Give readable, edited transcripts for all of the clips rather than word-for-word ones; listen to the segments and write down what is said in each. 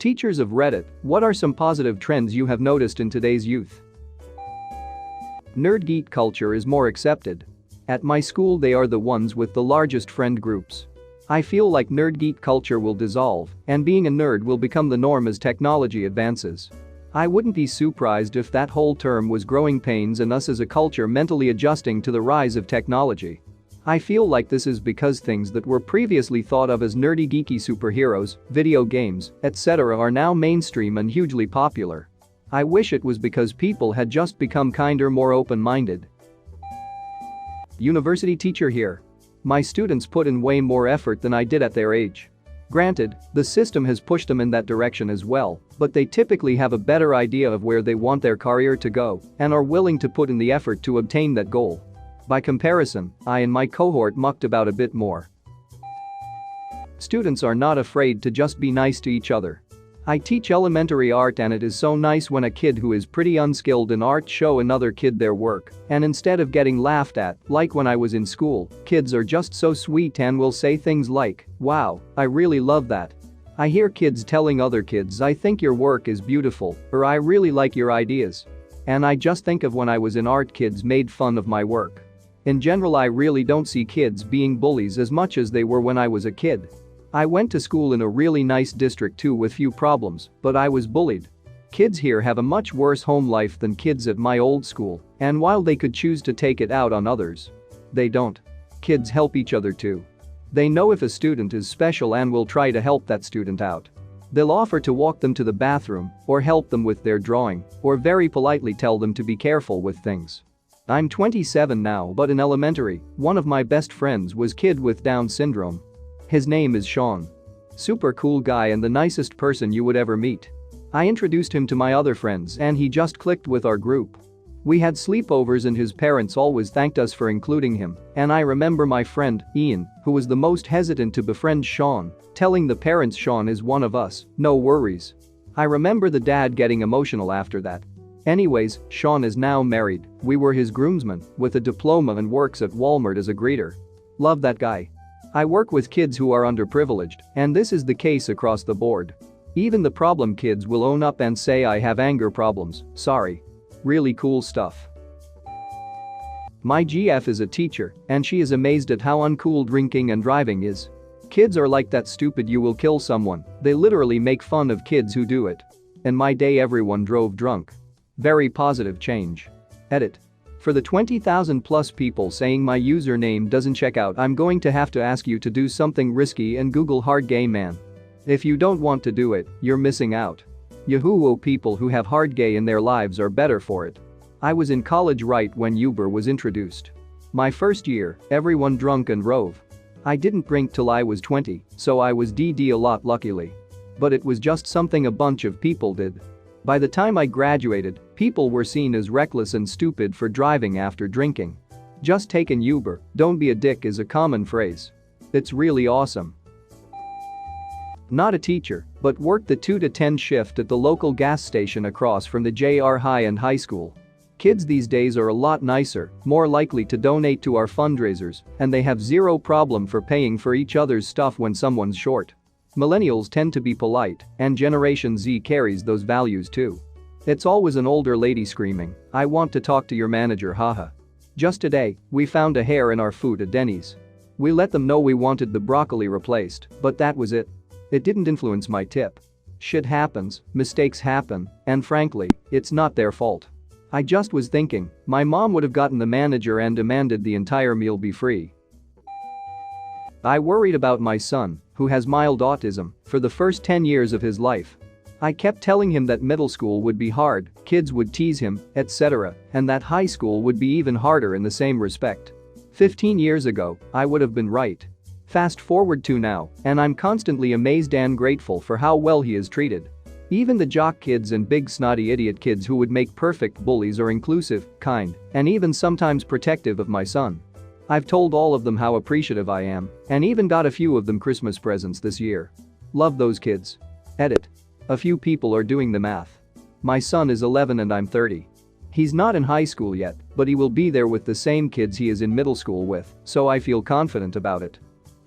Teachers of Reddit, what are some positive trends you have noticed in today's youth? Nerd geek culture is more accepted. At my school they are the ones with the largest friend groups. I feel like nerd geek culture will dissolve, and being a nerd will become the norm as technology advances. I wouldn't be surprised if that whole term was growing pains and us as a culture mentally adjusting to the rise of technology. I feel like this is because things that were previously thought of as nerdy geeky superheroes, video games, etc. are now mainstream and hugely popular. I wish it was because people had just become kinder, more open-minded. University teacher here. My students put in way more effort than I did at their age. Granted, the system has pushed them in that direction as well, but they typically have a better idea of where they want their career to go and are willing to put in the effort to obtain that goal. By comparison, I and my cohort mucked about a bit more. Students are not afraid to just be nice to each other. I teach elementary art and it is so nice when a kid who is pretty unskilled in art show another kid their work, and instead of getting laughed at, like when I was in school, kids are just so sweet and will say things like, "Wow, I really love that." I hear kids telling other kids, "I think your work is beautiful," or "I really like your ideas." And I just think of when I was in art, kids made fun of my work. In general, I really don't see kids being bullies as much as they were when I was a kid. I went to school in a really nice district too with few problems, but I was bullied. Kids here have a much worse home life than kids at my old school, and while they could choose to take it out on others, they don't. Kids help each other too. They know if a student is special and will try to help that student out. They'll offer to walk them to the bathroom, or help them with their drawing, or very politely tell them to be careful with things. I'm 27 now, but in elementary, one of my best friends was kid with Down syndrome. His name is Sean. Super cool guy and the nicest person you would ever meet. I introduced him to my other friends and he just clicked with our group. We had sleepovers and his parents always thanked us for including him, and I remember my friend, Ian, who was the most hesitant to befriend Sean, telling the parents Sean is one of us, no worries. I remember the dad getting emotional after that. Anyways, Sean is now married, we were his groomsmen, with a diploma and works at Walmart as a greeter. Love that guy. I work with kids who are underprivileged, and this is the case across the board. Even the problem kids will own up and say I have anger problems, sorry. Really cool stuff. My GF is a teacher, and she is amazed at how uncool drinking and driving is. Kids are like that stupid you will kill someone, they literally make fun of kids who do it. In my day everyone drove drunk. Very positive change. Edit. For the 20,000 plus people saying my username doesn't check out, I'm going to have to ask you to do something risky and Google hard gay man. If you don't want to do it, you're missing out. Yahoo! People who have hard gay in their lives are better for it. I was in college right when Uber was introduced. My first year, everyone drunk and drove. I didn't drink till I was 20, so I was DD a lot luckily. But it was just something a bunch of people did. By the time I graduated, people were seen as reckless and stupid for driving after drinking. Just take an Uber, don't be a dick is a common phrase. It's really awesome. Not a teacher, but worked the 2 to 10 shift at the local gas station across from the JR High and High School. Kids these days are a lot nicer, more likely to donate to our fundraisers, and they have zero problem for paying for each other's stuff when someone's short. Millennials tend to be polite, and Generation Z carries those values too. It's always an older lady screaming, "I want to talk to your manager, haha." Just today, we found a hair in our food at Denny's. We let them know we wanted the broccoli replaced, but that was it. It didn't influence my tip. Shit happens, mistakes happen, and frankly, it's not their fault. I just was thinking, my mom would have gotten the manager and demanded the entire meal be free. I worried about my son, who has mild autism, for the first 10 years of his life. I kept telling him that middle school would be hard, kids would tease him, etc., and that high school would be even harder in the same respect. 15 years ago, I would have been right. Fast forward to now, and I'm constantly amazed and grateful for how well he is treated. Even the jock kids and big snotty idiot kids who would make perfect bullies are inclusive, kind, and even sometimes protective of my son. I've told all of them how appreciative I am, and even got a few of them Christmas presents this year. Love those kids. Edit. A few people are doing the math. My son is 11 and I'm 30. He's not in high school yet, but he will be there with the same kids he is in middle school with, so I feel confident about it.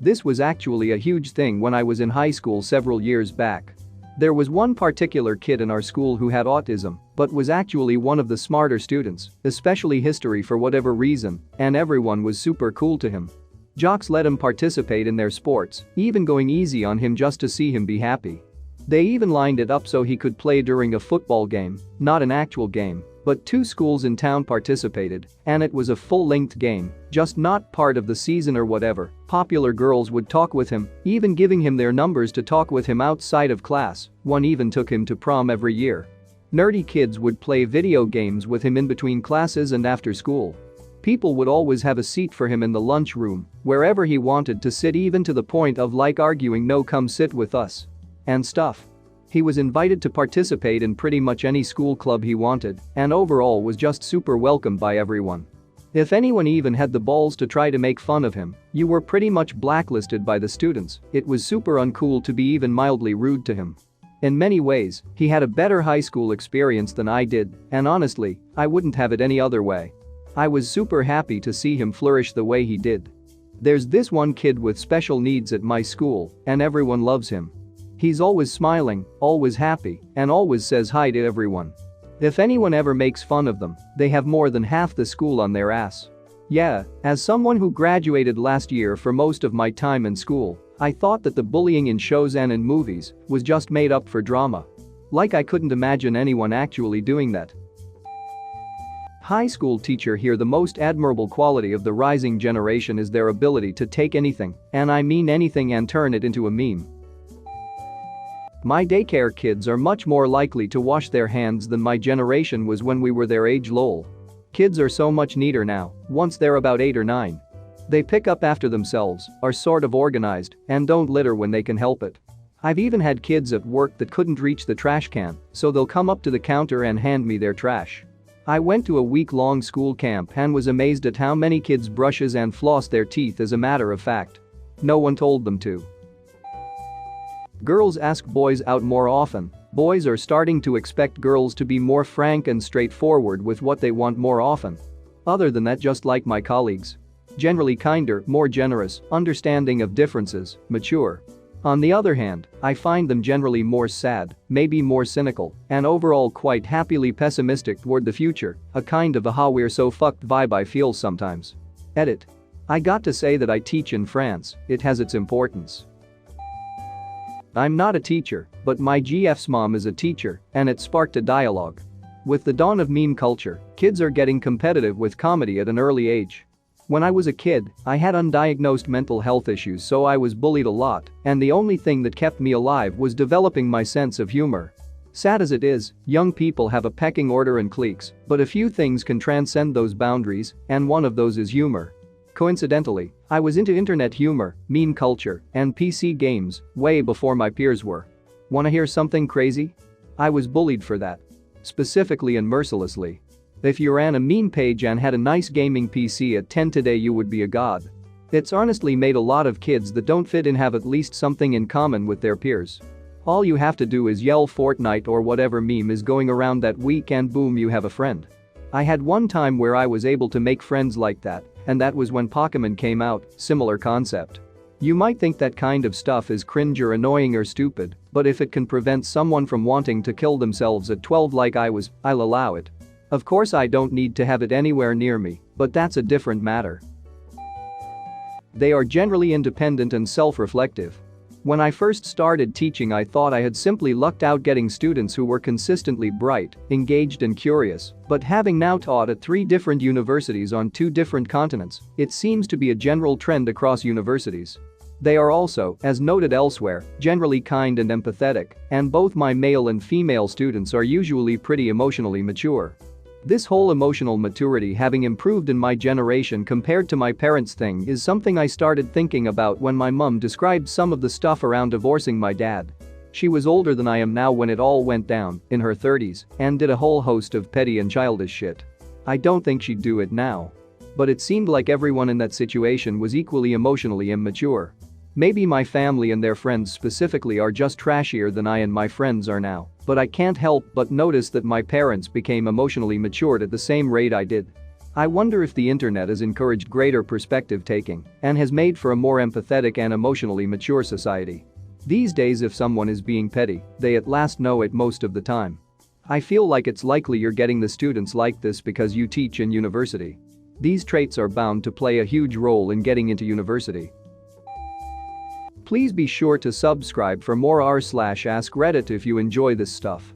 This was actually a huge thing when I was in high school several years back. There was one particular kid in our school who had autism, but was actually one of the smarter students, especially history for whatever reason, and everyone was super cool to him. Jocks let him participate in their sports, even going easy on him just to see him be happy. They even lined it up so he could play during a football game, not an actual game, but 2 schools in town participated, and it was a full-length game, just not part of the season or whatever. Popular girls would talk with him, even giving him their numbers to talk with him outside of class. One even took him to prom every year. Nerdy kids would play video games with him in between classes and after school. People would always have a seat for him in the lunchroom, wherever he wanted to sit, even to the point of like arguing, "No, come sit with us." And stuff. He was invited to participate in pretty much any school club he wanted, and overall was just super welcomed by everyone. If anyone even had the balls to try to make fun of him, you were pretty much blacklisted by the students. It was super uncool to be even mildly rude to him. In many ways, he had a better high school experience than I did, and honestly, I wouldn't have it any other way. I was super happy to see him flourish the way he did. There's this one kid with special needs at my school, and everyone loves him. He's always smiling, always happy, and always says hi to everyone. If anyone ever makes fun of them, they have more than half the school on their ass. Yeah, as someone who graduated last year, for most of my time in school, I thought that the bullying in shows and in movies was just made up for drama. Like I couldn't imagine anyone actually doing that. High school teacher here: the most admirable quality of the rising generation is their ability to take anything, and I mean anything, and turn it into a meme. My daycare kids are much more likely to wash their hands than my generation was when we were their age, lol. Kids are so much neater now, once they're about 8 or 9. They pick up after themselves, are sort of organized, and don't litter when they can help it. I've even had kids at work that couldn't reach the trash can, so they'll come up to the counter and hand me their trash. I went to a week-long school camp and was amazed at how many kids brushes and floss their teeth as a matter of fact. No one told them to. Girls ask boys out more often. Boys are starting to expect girls to be more frank and straightforward with what they want more often. Other than that, just like my colleagues. Generally kinder, more generous, understanding of differences, mature. On the other hand, I find them generally more sad, maybe more cynical, and overall quite happily pessimistic toward the future, a kind of a "ha, we're so fucked" vibe I feel sometimes. Edit. I got to say that I teach in France, it has its importance. I'm not a teacher, but my GF's mom is a teacher, and it sparked a dialogue. With the dawn of meme culture, kids are getting competitive with comedy at an early age. When I was a kid, I had undiagnosed mental health issues, so I was bullied a lot, and the only thing that kept me alive was developing my sense of humor. Sad as it is, young people have a pecking order and cliques, but a few things can transcend those boundaries, and one of those is humor. Coincidentally, I was into internet humor, meme culture, and PC games way before my peers were. Wanna hear something crazy? I was bullied for that. Specifically and mercilessly. If you ran a meme page and had a nice gaming PC at 10 today, you would be a god. It's honestly made a lot of kids that don't fit in have at least something in common with their peers. All you have to do is yell Fortnite or whatever meme is going around that week and boom, you have a friend. I had one time where I was able to make friends like that, and that was when Pokémon came out. Similar concept. You might think that kind of stuff is cringe or annoying or stupid, but if it can prevent someone from wanting to kill themselves at 12 like I was, I'll allow it. Of course I don't need to have it anywhere near me, but that's a different matter. They are generally independent and self-reflective. When I first started teaching, I thought I had simply lucked out getting students who were consistently bright, engaged and curious, but having now taught at 3 different universities on 2 different continents, it seems to be a general trend across universities. They are also, as noted elsewhere, generally kind and empathetic, and both my male and female students are usually pretty emotionally mature. This whole emotional maturity having improved in my generation compared to my parents' thing is something I started thinking about when my mum described some of the stuff around divorcing my dad. She was older than I am now when it all went down, in her 30s, and did a whole host of petty and childish shit. I don't think she'd do it now. But it seemed like everyone in that situation was equally emotionally immature. Maybe my family and their friends specifically are just trashier than I and my friends are now, but I can't help but notice that my parents became emotionally matured at the same rate I did. I wonder if the internet has encouraged greater perspective taking and has made for a more empathetic and emotionally mature society. These days if someone is being petty, they at last know it most of the time. I feel like it's likely you're getting the students like this because you teach in university. These traits are bound to play a huge role in getting into university. Please be sure to subscribe for more r/AskReddit if you enjoy this stuff.